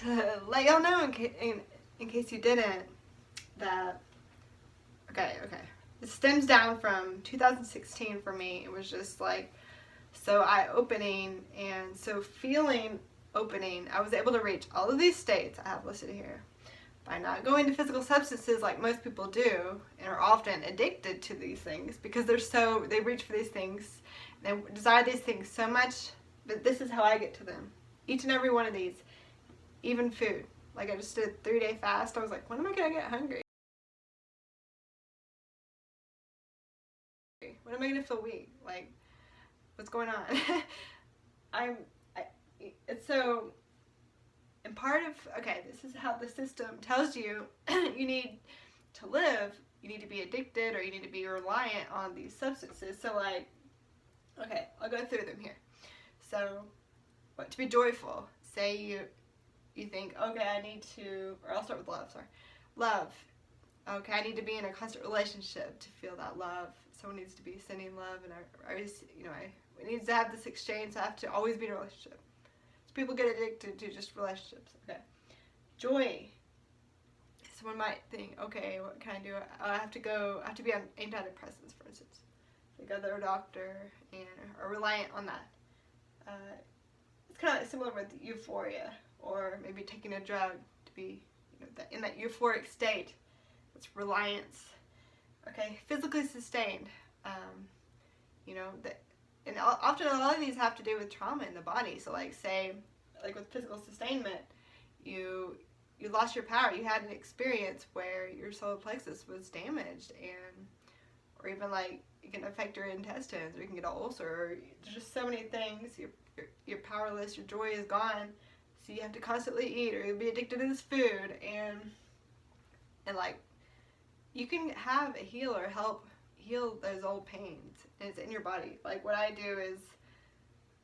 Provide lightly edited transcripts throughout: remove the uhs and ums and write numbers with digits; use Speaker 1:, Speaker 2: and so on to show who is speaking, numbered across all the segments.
Speaker 1: to let y'all know in case you didn't, that, okay, it stems down from 2016 for me. It was just like so eye-opening and so feeling opening. I was able to reach all of these states I have listed here by not going to physical substances like most people do and are often addicted to these things because they reach for these things, they desire these things so much, but this is how I get to them. Each and every one of these, even food. Like I just did a 3-day fast. I was like, when am I gonna get hungry? When am I gonna feel weak? Like, what's going on? It's so, and part of, okay, this is how the system tells you you need to live, you need to be addicted or you need to be reliant on these substances. So like, okay, I'll go through them here. So, what, to be joyful, say you think, okay, I need to, or I'll start with love, sorry. Love. Okay, I need to be in a constant relationship to feel that love. Someone needs to be sending love, and we need to have this exchange, so I have to always be in a relationship. So people get addicted to just relationships. Okay. Joy. Someone might think, okay, what can I do? I have to be on antidepressants, for instance. They go to their doctor and are reliant on that. It's kind of similar with euphoria, or maybe taking a drug to be in that euphoric state. It's reliance. Okay, physically sustained. And often a lot of these have to do with trauma in the body. So like say, like with physical sustainment, you lost your power. You had an experience where your solar plexus was damaged, or even like it can affect your intestines, or you can get an ulcer. Or there's just so many things. You're powerless. Your joy is gone. So you have to constantly eat, or you'll be addicted to this food, and like you can have a healer help heal those old pains, and it's in your body. Like what I do is,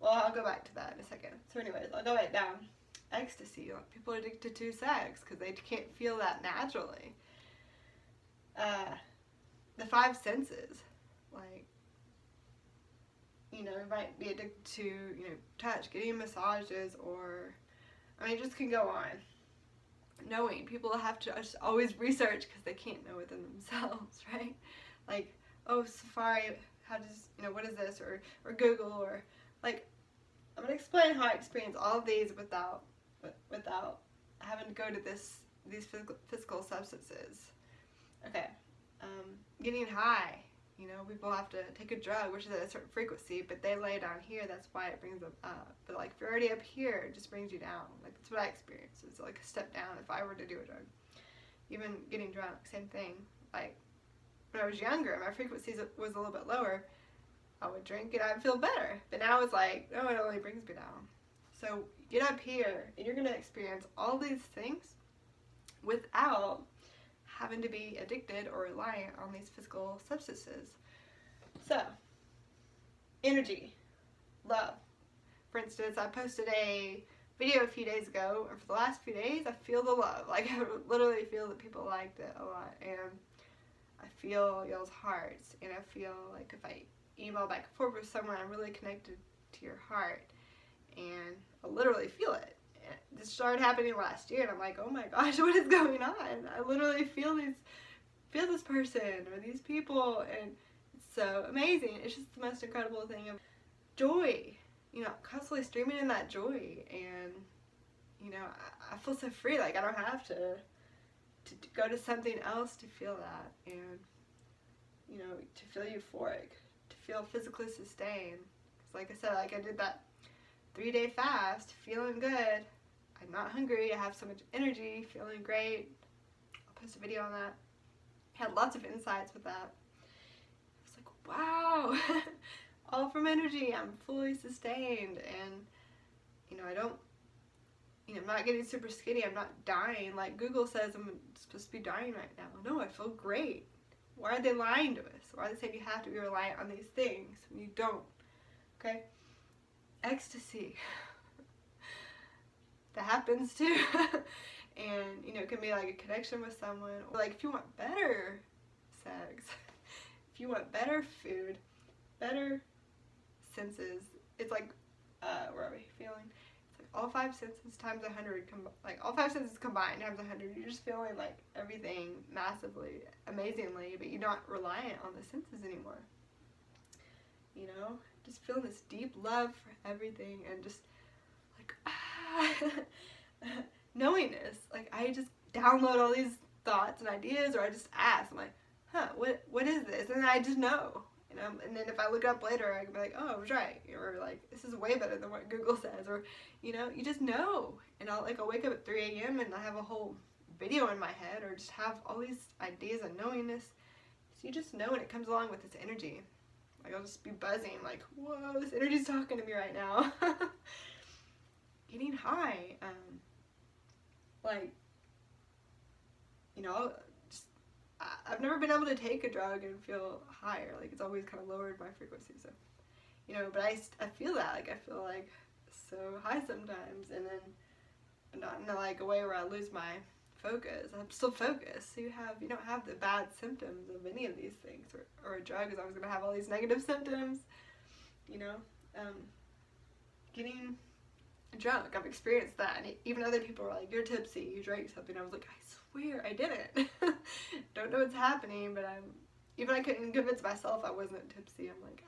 Speaker 1: well, I'll go back to that in a second. So anyways, I'll go back down. Ecstasy. Like people are addicted to sex because they can't feel that naturally. The 5 senses, like, you might be addicted to, touch, getting massages, or, it just can go on. Knowing. People have to just always research because they can't know within themselves, right? Like, oh, Safari, how does, what is this? Or Google, or, like, I'm going to explain how I experience all of these without having to go to these physical substances. Okay. Getting high. People have to take a drug, which is at a certain frequency, but they lay down here, that's why it brings them up. But like if you're already up here, it just brings you down. Like that's what I experience. It's like a step down if I were to do a drug. Even getting drunk, same thing. Like when I was younger, my frequencies was a little bit lower. I would drink and I'd feel better. But now it's like, no, it only brings me down. So get up here and you're going to experience all these things without having to be addicted or reliant on these physical substances. So, energy, love. For instance, I posted a video a few days ago, and for the last few days, I feel the love. Like, I literally feel that people liked it a lot, and I feel y'all's hearts, and I feel like if I email back and forth with someone, I'm really connected to your heart, and I literally feel it. This started happening last year, and I'm like, oh my gosh, what is going on? I literally feel this person or these people, and it's so amazing. It's just the most incredible thing of joy. Constantly streaming in that joy, and I feel so free. Like I don't have to go to something else to feel that, and to feel euphoric, to feel physically sustained. Because like I said, like I did that 3-day fast, feeling good. I'm not hungry, I have so much energy, feeling great. I'll post a video on that. Had lots of insights with that. I was like, wow, all from energy, I'm fully sustained, and I don't, I'm not getting super skinny, I'm not dying, like Google says I'm supposed to be dying right now. No, I feel great. Why are they lying to us? Why are they saying you have to be reliant on these things when you don't? Okay? Ecstasy. That happens too. And it can be like a connection with someone, or like if you want better sex, if you want better food, better senses, it's like where are we feeling? It's like all 5 senses times 100, like all 5 senses combined times 100. You're just feeling like everything massively, amazingly, but you're not reliant on the senses anymore. You know, just feeling this deep love for everything, and just like knowingness. Like I just download all these thoughts and ideas, or I just ask. I'm like, what is this? And then I just know. And then if I look it up later, I can be like, oh, I was right, or like, this is way better than what Google says, or, you know, you just know. And I'll wake up at 3 a.m. and I have a whole video in my head, or just have all these ideas and knowingness. So you just know, and it comes along with this energy. Like, I'll just be buzzing, like, whoa, this energy's talking to me right now. Getting high, like, you know, I've never been able to take a drug and feel higher. Like, it's always kind of lowered my frequency. So, you know, but I feel that. Like, I feel like so high sometimes, and then not in like a way where I lose my focus. I'm still focused. So you don't have the bad symptoms of any of these things. Or a drug is always going to have all these negative symptoms. You know, getting drunk. I've experienced that, and even other people were like, "You're tipsy. You drank something." I was like, "I swear I didn't." Don't know what's happening, but I couldn't convince myself I wasn't tipsy. I'm like,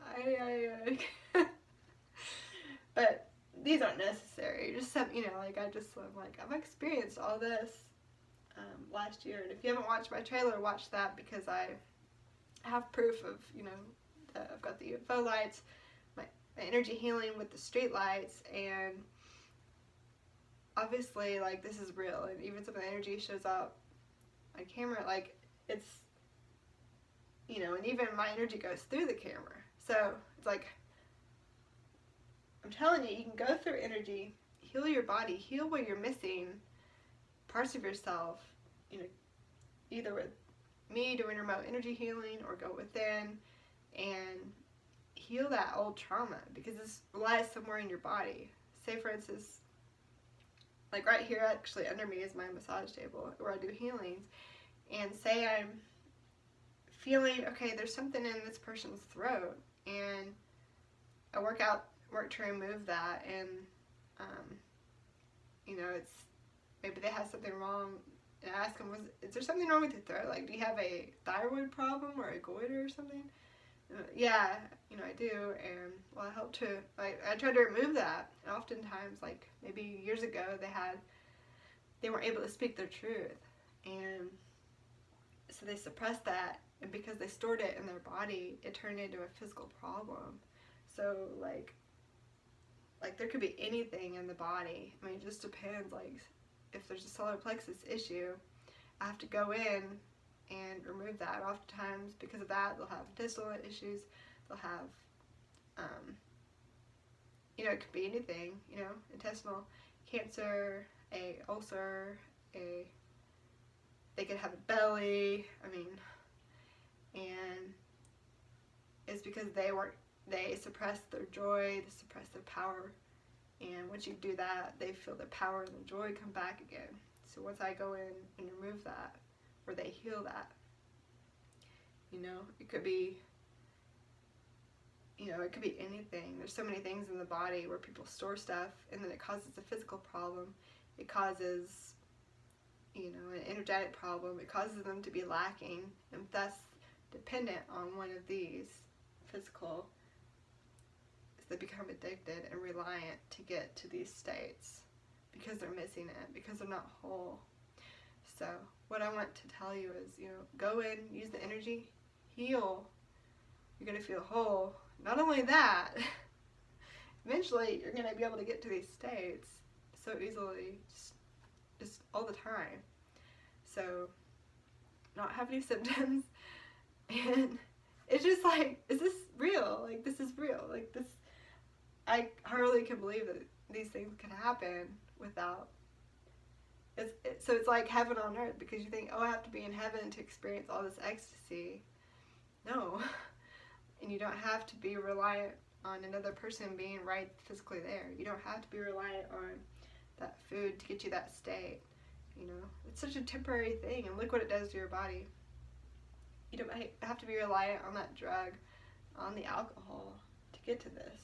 Speaker 1: but these aren't necessary. Just some, you know, like I'm like, I've experienced all this last year, and if you haven't watched my trailer, watch that, because I have proof of, you know, that I've got the UFO lights, my energy healing with the street lights, and obviously, like, this is real, and even some of the energy shows up on camera, like, it's, you know, and even my energy goes through the camera. So it's like, I'm telling you, you can go through energy, heal your body, heal where you're missing parts of yourself, you know, either with me doing remote energy healing, or go within and heal that old trauma, because this lies somewhere in your body. Say, for instance, like right here, actually under me is my massage table where I do healings, and say I'm feeling, okay, there's something in this person's throat, and I work to remove that, and you know, it's maybe they have something wrong, and I ask them, is there something wrong with your throat? Like, do you have a thyroid problem or a goiter or something? Yeah, you know, I do, and well, I help to, like, I try to remove that, and oftentimes, like, maybe years ago, they weren't able to speak their truth, and so they suppressed that, and because they stored it in their body, it turned into a physical problem. So, like there could be anything in the body. I mean, it just depends, like, if there's a solar plexus issue, I have to go in and remove that. Oftentimes, because of that, they'll have intestinal issues, they'll have, you know, it could be anything, you know, intestinal cancer, a ulcer, they could have a belly, I mean, and it's because they suppressed their joy, they suppressed their power, and once you do that, they feel the power and the joy come back again. So once I go in and remove that, or they heal that, you know, it could be, you know, it could be anything. There's so many things in the body where people store stuff, and then it causes a physical problem, it causes, you know, an energetic problem, it causes them to be lacking, and thus dependent on one of these physical, they become addicted and reliant to get to these states because they're missing it, because they're not whole. So what I want to tell you is, you know, go in, use the energy, heal, you're going to feel whole. Not only that, eventually you're going to be able to get to these states so easily, just all the time. So not have any symptoms, and it's just like, is this real? Like, this is real. Like, this, I hardly can believe that these things can happen without, so it's like heaven on earth, because you think, oh, I have to be in heaven to experience all this ecstasy. No. And you don't have to be reliant on another person being right physically there. You don't have to be reliant on that food to get you that state. You know, it's such a temporary thing, and look what it does to your body. You don't have to be reliant on that drug, on the alcohol to get to this.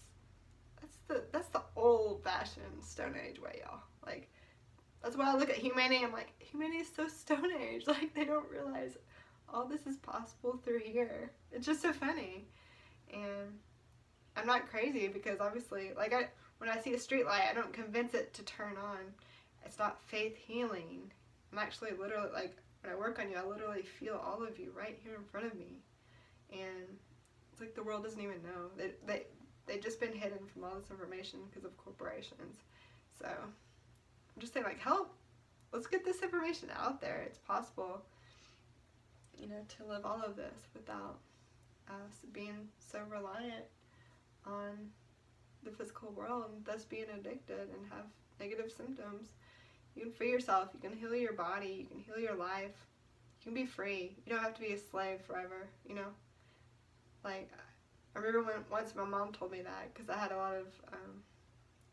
Speaker 1: that's the old-fashioned Stone Age way, y'all. Like, that's why I look at humanity, I'm like, humanity is so Stone Age. Like, they don't realize all this is possible through here. It's just so funny. And I'm not crazy because obviously, like, when I see a street light, I don't convince it to turn on. It's not faith healing. I'm actually literally, like, when I work on you, I literally feel all of you right here in front of me. And it's like the world doesn't even know. They've just been hidden from all this information because of corporations. So I'm just saying, like, help. Let's get this information out there. It's possible, you know, to live all of this without us being so reliant on the physical world and thus being addicted and have negative symptoms. You can free yourself. You can heal your body. You can heal your life. You can be free. You don't have to be a slave forever, you know? Like, I remember once my mom told me that because I had a lot of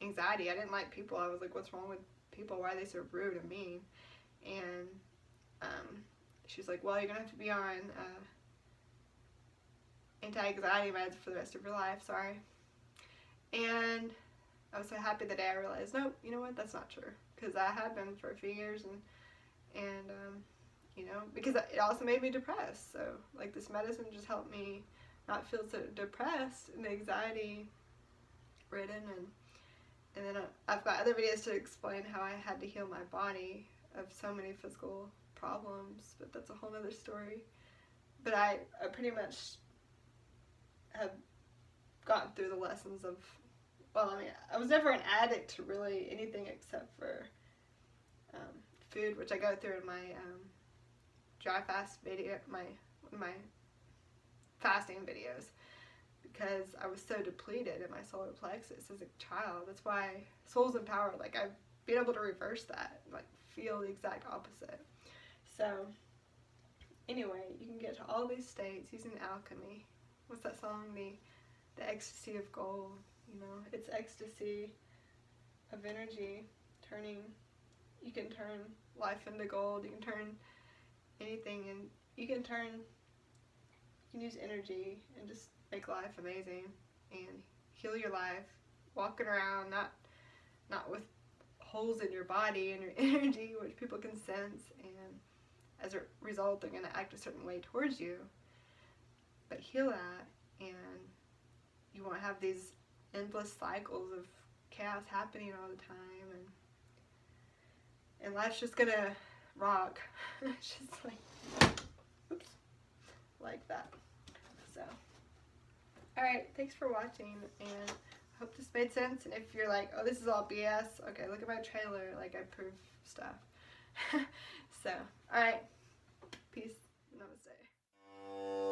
Speaker 1: anxiety. I didn't like people. I was like, what's wrong with people? Why are they so rude and mean? And she's like, well, you're going to have to be on anti-anxiety meds for the rest of your life. Sorry. And I was so happy the day I realized, nope, you know what? That's not true. Because I had been for a few years and you know, because it also made me depressed. So, like, this medicine just helped me not feel so depressed and anxiety ridden. And then I've got other videos to explain how I had to heal my body of so many physical problems, but that's a whole other story. But I pretty much have gotten through the lessons of, well, I mean, I was never an addict to really anything except for food, which I go through in my dry fast video, my fasting videos, because I was so depleted in my solar plexus as a child. That's why soul's empowered. Like, I've been able to reverse that, like, feel the exact opposite. So anyway, you can get to all these states using alchemy. What's that song? The ecstasy of gold. You know, it's ecstasy of energy turning. You can turn life into gold. You can turn anything, and you can use energy and just make life amazing and heal your life, walking around not with holes in your body and your energy, which people can sense, and as a result they're going to act a certain way towards you. But heal that, and you won't have these endless cycles of chaos happening all the time, and life's just gonna rock. It's just like, oops, like that. So, alright, thanks for watching, and I hope this made sense. And if you're like, oh, this is all BS, okay, look at my trailer, like, I prove stuff. So, alright, peace, namaste.